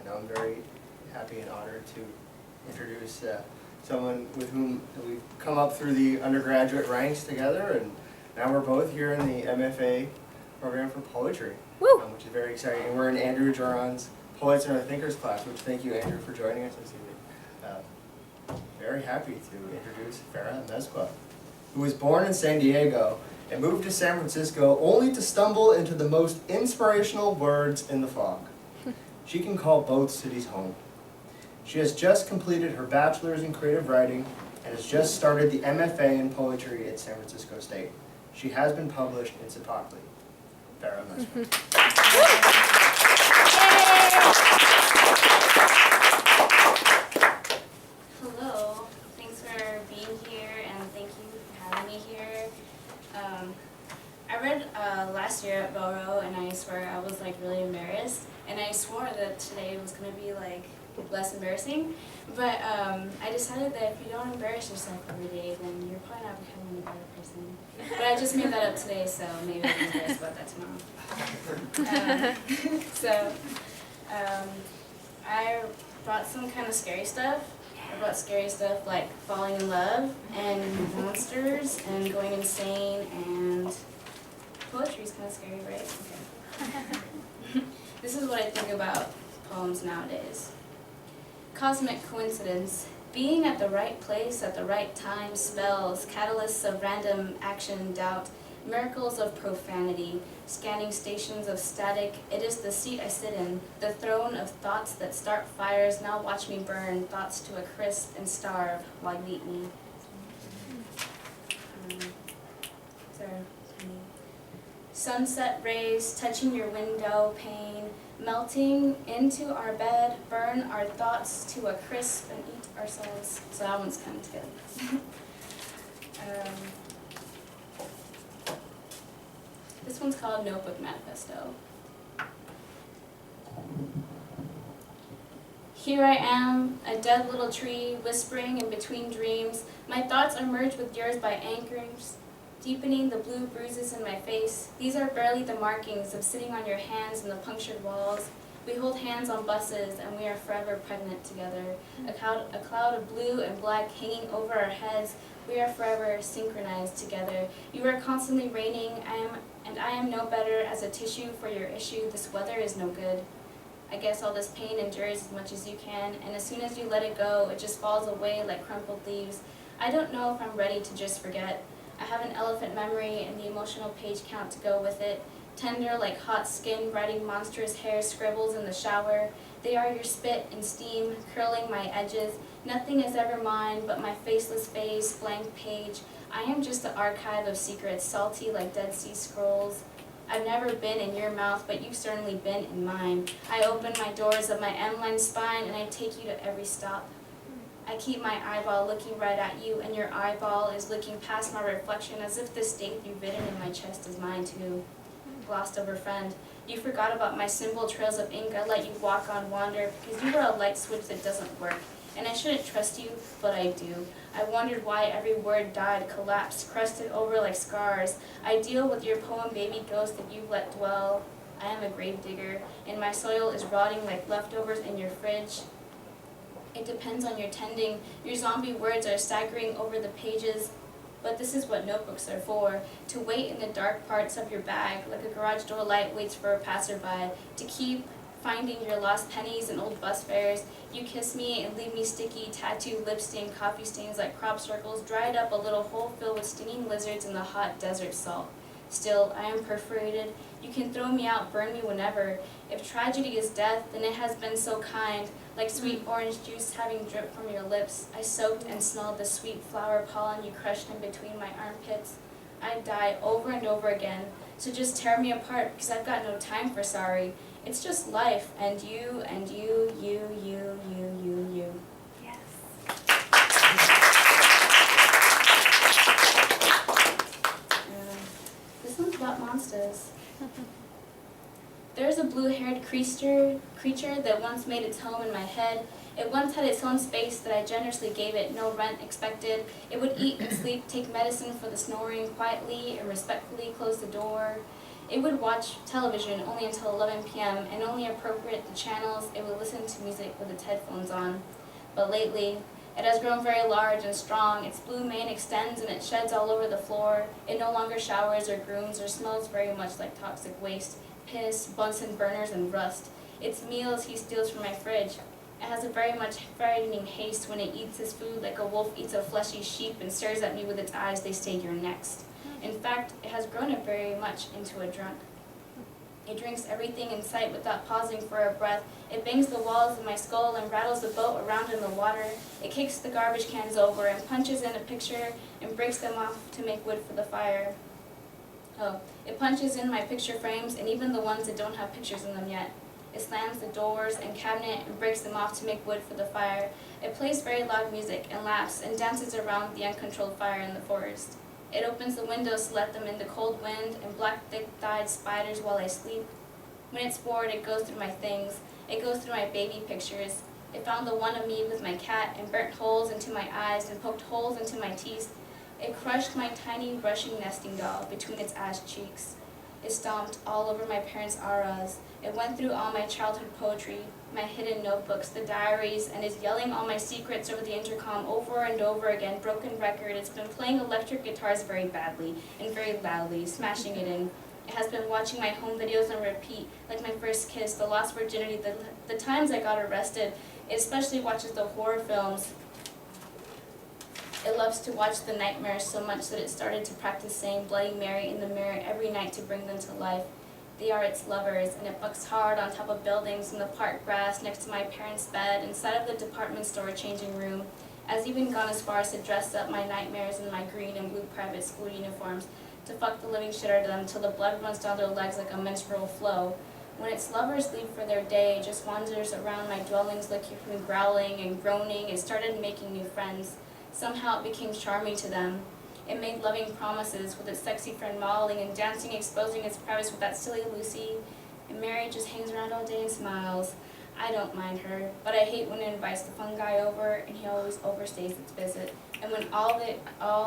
Now I'm very happy and honored to introduce someone with whom we've come up through the undergraduate ranks together, and now we're both here in the MFA program for poetry, which is very exciting. And we're in Andrew Joran's Poets and Our Thinkers class, which thank you, Andrew, for joining us this evening. Very happy to introduce Farah Amezcua, who was born in San Diego and moved to San Francisco only to stumble into the most inspirational words in the fog. She can call both cities home. She has just completed her bachelor's in creative writing and has just started the MFA in poetry at San Francisco State. She has been published in Cipactli. Farah Amezcua. Hello, thanks for being here and thank you for having me here. I read last year at Boro and I swear I was like really embarrassed, and I swore that today was going to be like less embarrassing, but I decided that if you don't embarrass yourself every day, then you're probably not becoming a better person. But I just made that up today, so maybe I'll be embarrassed about that tomorrow. I brought some kind of scary stuff. I brought scary stuff like falling in love and monsters and going insane, and poetry is kind of scary, right? Okay. This is what I think about poems nowadays. Cosmic coincidence. Being at the right place at the right time, spells, catalysts of random action, doubt, miracles of profanity, scanning stations of static. It is the seat I sit in, the throne of thoughts that start fires. Now watch me burn, thoughts to a crisp and starve while you eat me. Sunset rays touching your window pane, melting into our bed, burn our thoughts to a crisp and eat ourselves. So that one's kind of together. This one's called Notebook Manifesto. Here I am, a dead little tree, whispering in between dreams. My thoughts are merged with yours by anchors, deepening the blue bruises in my face. These are barely the markings of sitting on your hands in the punctured walls. We hold hands on buses and we are forever pregnant together. A cloud of blue and black hanging over our heads. We are forever synchronized together. You are constantly raining, I am no better as a tissue for your issue. This weather is no good. I guess all this pain endures as much as you can, and as soon as you let it go, it just falls away like crumpled leaves. I don't know if I'm ready to just forget. I have an elephant memory and the emotional page count to go with it. Tender like hot skin, writing monstrous hair scribbles in the shower. They are your spit and steam, curling my edges. Nothing is ever mine but my faceless face, blank page. I am just the archive of secrets, salty like Dead Sea Scrolls. I've never been in your mouth, but you've certainly been in mine. I open my doors of my M-line spine and I take you to every stop. I keep my eyeball looking right at you, and your eyeball is looking past my reflection as if this date you've written in my chest is mine too. Glossed over friend. You forgot about my symbol trails of ink. I let you walk on wander because you were a light switch that doesn't work. And I shouldn't trust you, but I do. I wondered why every word died, collapsed, crusted over like scars. I deal with your poem baby ghost that you let dwell. I am a grave digger, and my soil is rotting like leftovers in your fridge. It depends on your tending. Your zombie words are staggering over the pages. But this is what notebooks are for, to wait in the dark parts of your bag, like a garage door light waits for a passerby, to keep finding your lost pennies and old bus fares. You kiss me and leave me sticky, tattooed lip stain, coffee stains like crop circles, dried up a little hole filled with stinging lizards in the hot desert salt. Still, I am perforated. You can throw me out, burn me whenever. If tragedy is death, then it has been so kind, like sweet orange juice having dripped from your lips. I soaked and smelled the sweet flower pollen you crushed in between my armpits. I'd die over and over again, so just tear me apart, because I've got no time for sorry. It's just life, and you, and you. Yes. This one's about monsters. There's a blue-haired creature that once made its home in my head. It once had its own space that I generously gave it, no rent expected. It would eat and sleep, take medicine for the snoring, quietly and respectfully close the door. It would watch television only until 11 p.m. and only appropriate the channels it would listen to music with its headphones on. But lately, it has grown very large and strong. Its blue mane extends and it sheds all over the floor. It no longer showers or grooms or smells very much like toxic waste, piss, Bunsen burners, and rust. Its meals he steals from my fridge. It has a very much frightening haste when it eats his food like a wolf eats a fleshy sheep and stares at me with its eyes. They say, "You're next." In fact, it has grown it very much into a drunk. It drinks everything in sight without pausing for a breath. It bangs the walls of my skull and rattles the boat around in the water. It kicks the garbage cans over and punches in a picture and breaks them off to make wood for the fire. Oh, it punches in my picture frames and even the ones that don't have pictures in them yet. It slams the doors and cabinet and breaks them off to make wood for the fire. It plays very loud music and laughs and dances around the uncontrolled fire in the forest. It opens the windows to let them in the cold wind and black thick-thighed spiders while I sleep. When it's bored, it goes through my things. It goes through my baby pictures. It found the one of me with my cat and burnt holes into my eyes and poked holes into my teeth. It crushed my tiny brushing nesting doll between its ash cheeks. It stomped all over my parents' auras. It went through all my childhood poetry, my hidden notebooks, the diaries, and is yelling all my secrets over the intercom over and over again. Broken record. It's been playing electric guitars very badly and very loudly, smashing it in. It has been watching my home videos on repeat, like my first kiss, the lost virginity, the times I got arrested. It especially watches the horror films. It loves to watch the nightmares so much that it started to practice saying Bloody Mary in the mirror every night to bring them to life. They are its lovers, and it bucks hard on top of buildings, in the park grass, next to my parents' bed, inside of the department store changing room. It has even gone as far as to dress up my nightmares in my green and blue private school uniforms, to fuck the living shit out of them till the blood runs down their legs like a menstrual flow. When its lovers leave for their day, it just wanders around my dwellings looking and growling and groaning. It started making new friends. Somehow it became charming to them. It made loving promises with its sexy friend modeling and dancing, exposing its private with that silly Lucy. And Mary just hangs around all day and smiles. I don't mind her, but I hate when it invites the fun guy over and he always overstays its visit. And when all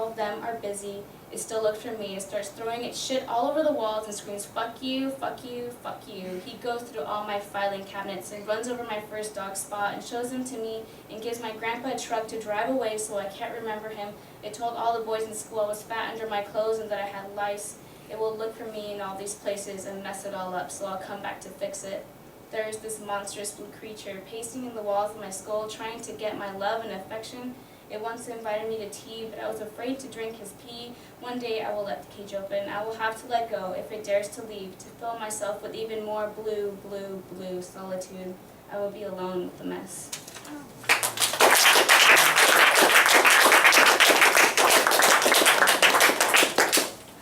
of them are busy, it still looks for me. It starts throwing its shit all over the walls and screams, "Fuck you, fuck you, fuck you." He goes through all my filing cabinets and runs over my first dog Spot and shows him to me and gives my grandpa a truck to drive away so I can't remember him. It told all the boys in school I was fat under my clothes and that I had lice. It will look for me in all these places and mess it all up, so I'll come back to fix it. There is this monstrous blue creature pacing in the walls of my skull, trying to get my love and affection. It once invited me to tea, but I was afraid to drink his pee. One day I will let the cage open. I will have to let go if it dares to leave, to fill myself with even more blue, blue, blue solitude. I will be alone with the mess.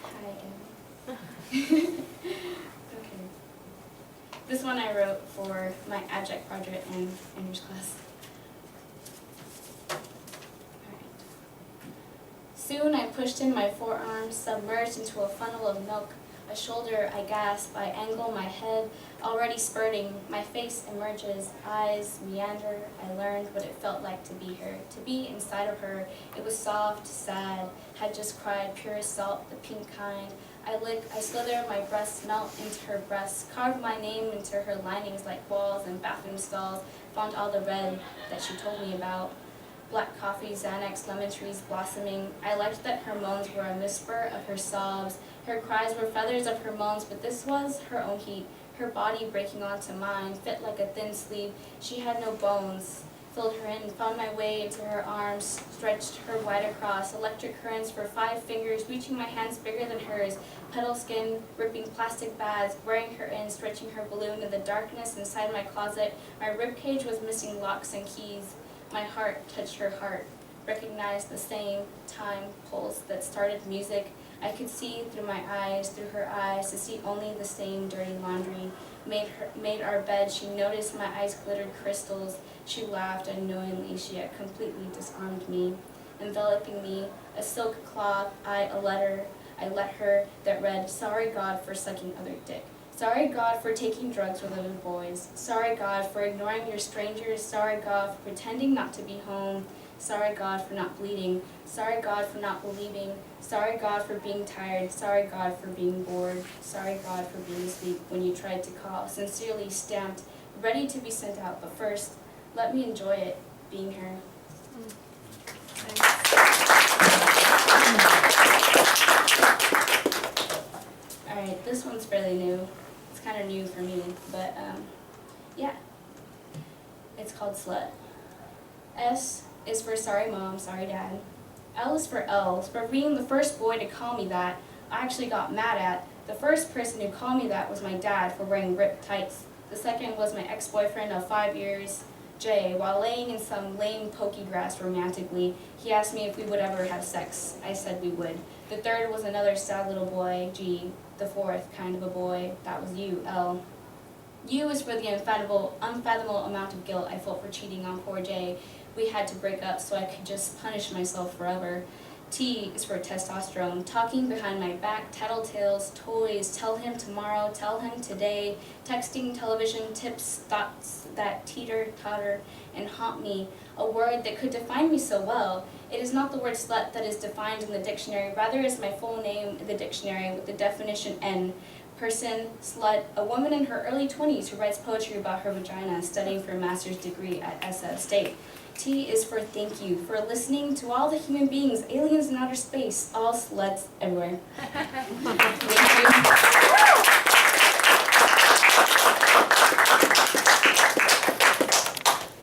Hi, Emily. Okay. This one I wrote for my abstract project in English class. Soon I pushed in my forearms, submerged into a funnel of milk. A shoulder, I gasp, I angle my head, already spurting. My face emerges, eyes meander. I learned what it felt like to be her, to be inside of her. It was soft, sad, had just cried, purest salt, the pink kind. I lick, I slither, my breasts melt into her breasts, carved my name into her linings like walls and bathroom stalls, found all the red that she told me about. Black coffee, Xanax, lemon trees blossoming. I liked that her moans were a whisper of her sobs. Her cries were feathers of her moans, but this was her own heat. Her body breaking onto mine, fit like a thin sleeve. She had no bones. Filled her in, found my way into her arms, stretched her wide across. Electric currents for 5 fingers, reaching my hands bigger than hers. Petal skin, ripping plastic bags, wearing her in, stretching her balloon in the darkness inside my closet. My ribcage was missing locks and keys. My heart touched her heart, recognized the same time pulse that started music. I could see through my eyes, through her eyes, to see only the same dirty laundry. Made our bed, she noticed my eyes glittered crystals. She laughed unknowingly, she had completely disarmed me. Enveloping me, a silk cloth, a letter, I let her, that read, "Sorry God for sucking other dick. Sorry God for taking drugs with other boys. Sorry God for ignoring your strangers. Sorry God for pretending not to be home. Sorry God for not bleeding. Sorry God for not believing. Sorry God for being tired. Sorry God for being bored. Sorry God for being asleep when you tried to call. Sincerely stamped, ready to be sent out. But first, let me enjoy it, being here. Alright, this one's fairly new. It's kind of new for me, but yeah. It's called Slut. S is for sorry mom, sorry dad. L is for L's, for being the first boy to call me that. I actually got mad at. The first person who called me that was my dad for wearing ripped tights. The second was my ex-boyfriend of 5 years, Jay. While laying in some lame pokey grass romantically, he asked me if we would ever have sex. I said we would. The third was another sad little boy, G. The fourth kind of a boy, that was you, L. U is for the unfathomable amount of guilt I felt for cheating on poor Jay. We had to break up so I could just punish myself forever. T is for testosterone, talking behind my back, tattletales, toys, tell him tomorrow, tell him today, texting, television, tips, thoughts that teeter-totter and haunt me, a word that could define me so well. It is not the word slut that is defined in the dictionary, rather is my full name in the dictionary with the definition N. Person, slut, a woman in her early 20s who writes poetry about her vagina, studying for a master's degree at SF State. T is for thank you, for listening to all the human beings, aliens in outer space, all sluts everywhere. Thank you.